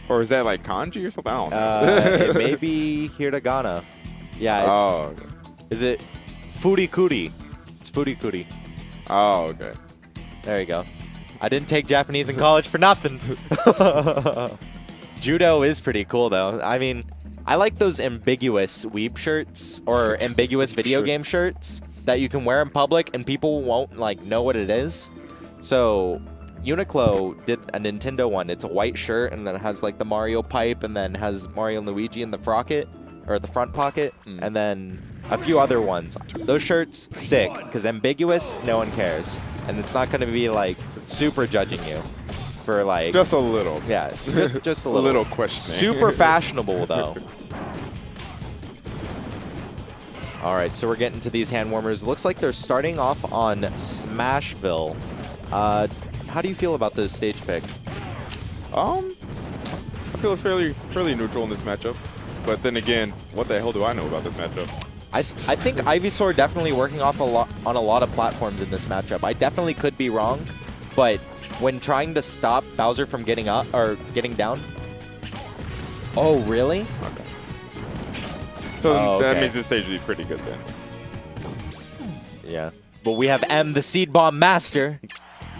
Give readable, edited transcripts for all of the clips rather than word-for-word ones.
Or is that like kanji or something? I don't know. It may be hiragana. Yeah, it's... Oh, okay. Is it furikuri? It's furikuri. Oh, okay. There you go. I didn't take Japanese in college for nothing. Judo is pretty cool, though. I mean, I like those ambiguous weeb shirts or ambiguous video game shirts that you can wear in public and people won't like know what it is. So Uniqlo did a Nintendo one. It's a white shirt and then it has like the Mario pipe and then has Mario and Luigi in the frocket or the front pocket and then a few other ones. Those shirts, sick, because ambiguous, no one cares. And it's not going to be like super judging you for like... Just a little. Yeah, just a A little. little questioning. Super fashionable, though. All right, so we're getting to these hand warmers. Looks like they're starting off on Smashville. How do you feel about this stage pick? I feel it's fairly neutral in this matchup. But then again, what the hell do I know about this matchup? I think Ivysaur definitely working off on a lot of platforms in this matchup. I definitely could be wrong, but when trying to stop Bowser from getting up or getting down. Oh, really? Okay. So that means this stage would be pretty good then. Yeah. But we have M, the Seed Bomb Master,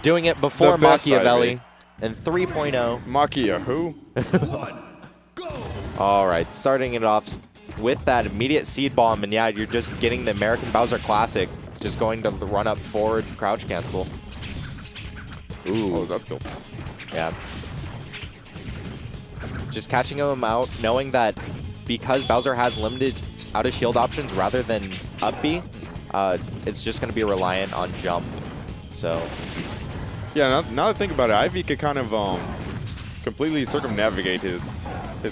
doing it before Machiavelli in 3.0. Machia who? All right, starting it off with that immediate Seed Bomb, and yeah, you're just getting the American Bowser Classic, just going to run up forward, crouch cancel. Ooh. Oh, up tilts. Yeah. Just catching him out, knowing that because Bowser has limited out of shield options rather than up B, it's just going to be reliant on jump. So. Yeah, now that I think about it, Ivy could kind of completely circumnavigate his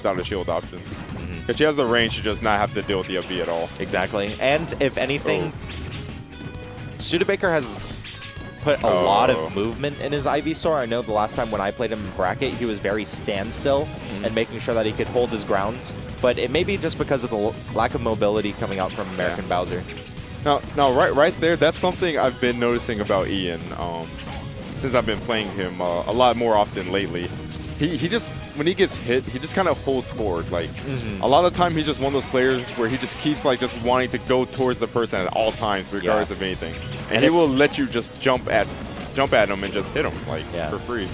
out of shield options. Because she has the range to just not have to deal with the up B at all. Exactly. And if anything, Studebacher has put a lot of movement in his Ivysaur. I know the last time when I played him in bracket, he was very standstill and making sure that he could hold his ground. But it may be just because of the lack of mobility coming out from American Bowser. Now, right there, that's something I've been noticing about Ian since I've been playing him a lot more often lately. He just, when he gets hit, he just kind of holds forward. Like, a lot of the time, he's just one of those players where he just keeps, like, just wanting to go towards the person at all times, regardless of anything. And he will let you just jump at him and just hit him, like, for free.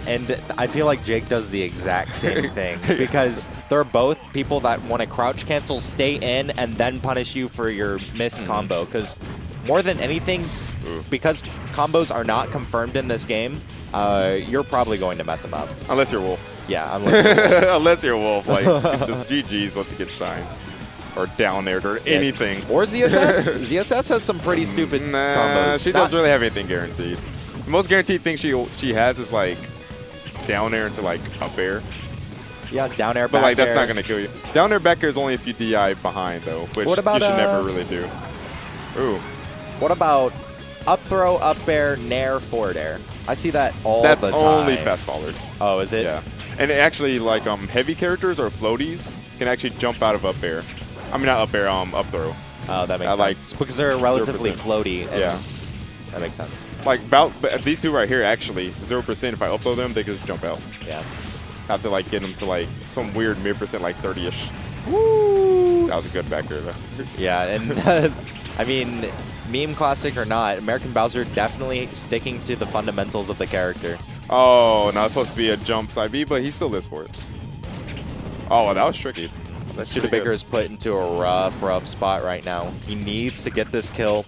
And I feel like Jake does the exact same thing because they're both people that want to crouch cancel, stay in, and then punish you for your missed combo. Because more than anything, because combos are not confirmed in this game, you're probably going to mess him up. Unless you're Wolf. Yeah, unless you're Wolf. Unless you're Wolf. Like, just GG's once you get shined. Or down aired or anything. Or ZSS. ZSS has some pretty stupid combos. She doesn't really have anything guaranteed. The most guaranteed thing she has is, like, down air into, like, up air. Yeah, down air, back But, like, that's air. not going to kill you. Down air, back air is only if you DI behind, though, which what about, you should never really do. Ooh. What about up throw, up air, nair, forward air? I see that all the time. That's only fastballers. Oh, is it? Yeah. And actually, like, heavy characters or floaties can actually jump out of up air. I mean, not up air, up throw. Oh, that makes sense. Like because they're relatively 0%. floaty. And Yeah. That makes sense. Like, these two right here, actually, 0%, if I upload them, they could just jump out. Yeah. Have to, like, get them to, like, some weird mid-percent, like, 30-ish. Woo! That was a good back there, though. Yeah, and I mean, meme classic or not, American Bowser definitely sticking to the fundamentals of the character. Oh, now it's supposed to be a jump side B, but he still lives for it. Oh, well, that was tricky. Studebaker is put into a rough spot right now. He needs to get this kill.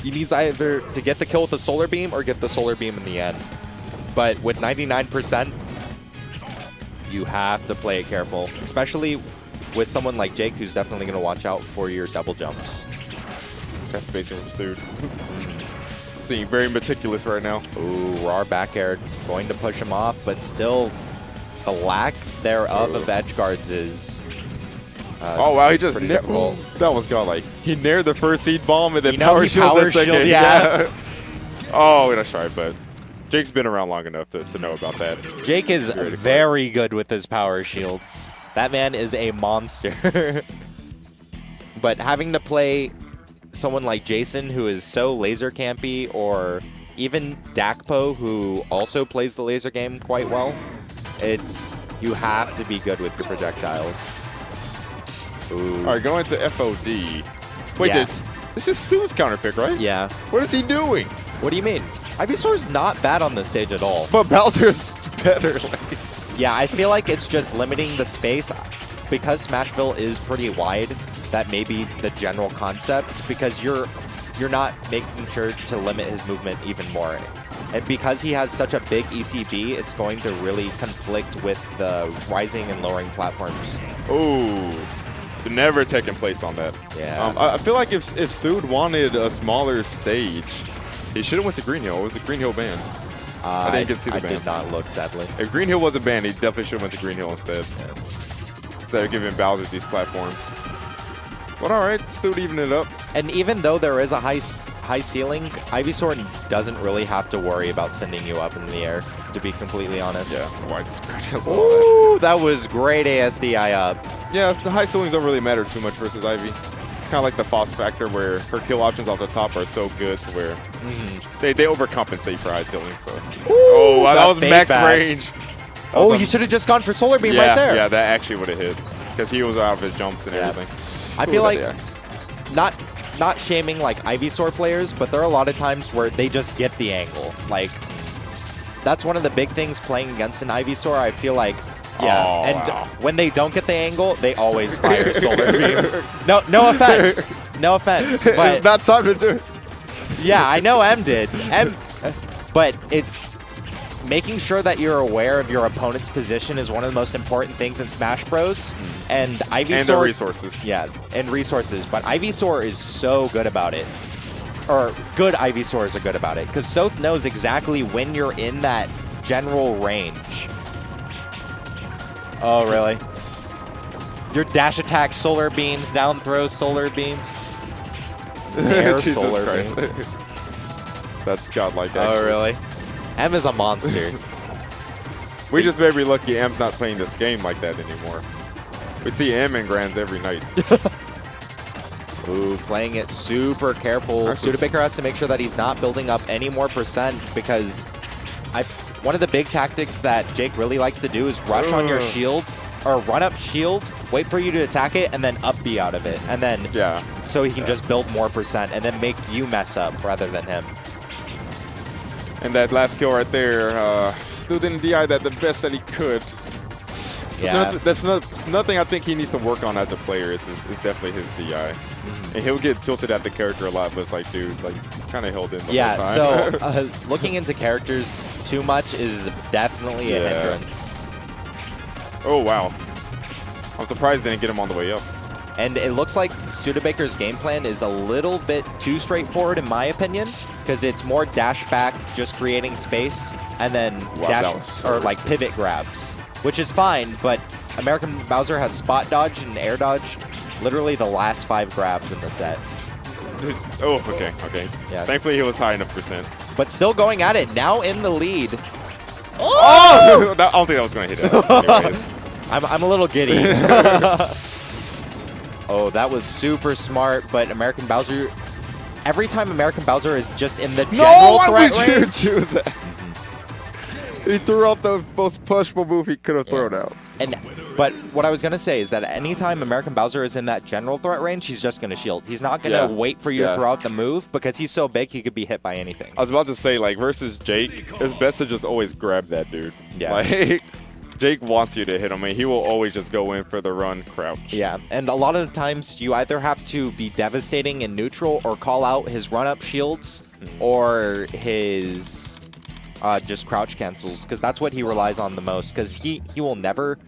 He needs either to get the kill with the solar beam or get the solar beam in the end. But with 99%, you have to play it careful, especially with someone like Jake, who's definitely going to watch out for your double jumps. That's spacing from this dude. Being very meticulous right now. Ooh, raw back air going to push him off, but still the lack thereof of edge guards is oh, wow, he just difficult. That was godlike. He nared the first seed bomb and then You know, power he shield power the second. shield, yeah. Oh, that's right, but Jake's been around long enough to know about that. Jake is very good with his power shields. That man is a monster. But having to play someone like Jason, who is so laser campy, or even Dakpo, who also plays the laser game quite well, it's You have to be good with your projectiles. Ooh. All right, going to FOD. Wait, Yeah. this is Stu's counter pick, right? Yeah. What is he doing? What do you mean? Ivysaur's not bad on this stage at all. But Bowser's better. Like. Yeah, I feel like it's just limiting the space. Because Smashville is pretty wide, that may be the general concept, because you're not making sure to limit his movement even more. And because he has such a big ECB, it's going to really conflict with the rising and lowering platforms. Ooh. Never taking place on that. Yeah. I feel like if Stude wanted a smaller stage, he should have went to Green Hill. It was a Green Hill ban. I didn't get to see the I bans. did not look, sadly. If Green Hill wasn't banned, he definitely should have went to Green Hill instead. Yeah. Instead of giving Bowser these platforms. But all right, Stude even it up. And even though there is a high ceiling, Ivysaur doesn't really have to worry about sending you up in the air, to be completely honest. Yeah, wide scratch. Ooh, that was great ASDI up. Yeah, the high ceilings don't really matter too much versus Ivy. Kind of like the Foss factor where her kill options off the top are so good to where they overcompensate for high ceilings. So. Ooh, Wow, that was max back. range. Oh, you should have just gone for Solar Beam right there. Yeah, that actually would have hit. Because he was out of his jumps and Yeah. everything. I feel like yeah. not shaming like Ivysaur players, but there are a lot of times where they just get the angle. Like that's one of the big things playing against an Ivysaur. I feel like when they don't get the angle, they always fire Solar Beam. No offense. No offense. But it's not time to do it. yeah, I know M did. But it's making sure that you're aware of your opponent's position is one of the most important things in Smash Bros. And Ivysaur... And the resources. Yeah, and resources. But Ivysaur is so good about it. Or good Ivysaurs are good about it. Because Soth knows exactly when you're in that general range. Oh, really? Your dash attack solar beams, down throw solar beams. Air Jesus solar Christ. beam. That's godlike, actually. Oh, really? M is a monster. We just may be lucky M's not playing this game like that anymore. We see M in Grands every night. Ooh, playing it super careful. Studebacher has to make sure that he's not building up any more percent because one of the big tactics that Jake really likes to do is rush on your shield or run up shield, wait for you to attack it, and then up B out of it. And then so he can just build more percent and then make you mess up rather than him. And that last kill right there, Stu didn't DI that the best that he could. Yeah. That's nothing I think he needs to work on as a player is definitely his DI. And he'll get tilted at the character a lot, but it's like, dude, like, kind of held in the whole time. So looking into characters too much is definitely a hindrance. Oh, wow. I'm surprised they didn't get him on the way up. And it looks like Studebaker's game plan is a little bit too straightforward in my opinion, because it's more dash back, just creating space, and then dash or like pivot grabs, which is fine, but American Bowser has spot dodged and air dodged literally the last 5 grabs in the set. Oh, okay. Yeah. Thankfully, he was high enough percent. But still going at it, now in the lead. Oh! I don't think that was going to hit it. Anyways. I'm a little giddy. Oh, that was super smart, but American Bowser... Every time American Bowser is just in the general threat range... No, why would you do that? He threw out the most punchable move he could have thrown out. But what I was going to say is that anytime American Bowser is in that general threat range, he's just going to shield. He's not going to wait for you to throw out the move because he's so big he could be hit by anything. I was about to say, like, versus Jake, it's best to just always grab that dude. Yeah. Like, Jake wants you to hit him, and he will always just go in for the run crouch. Yeah, and a lot of the times you either have to be devastating in neutral or call out his run-up shields or his just crouch cancels, because that's what he relies on the most, because he will never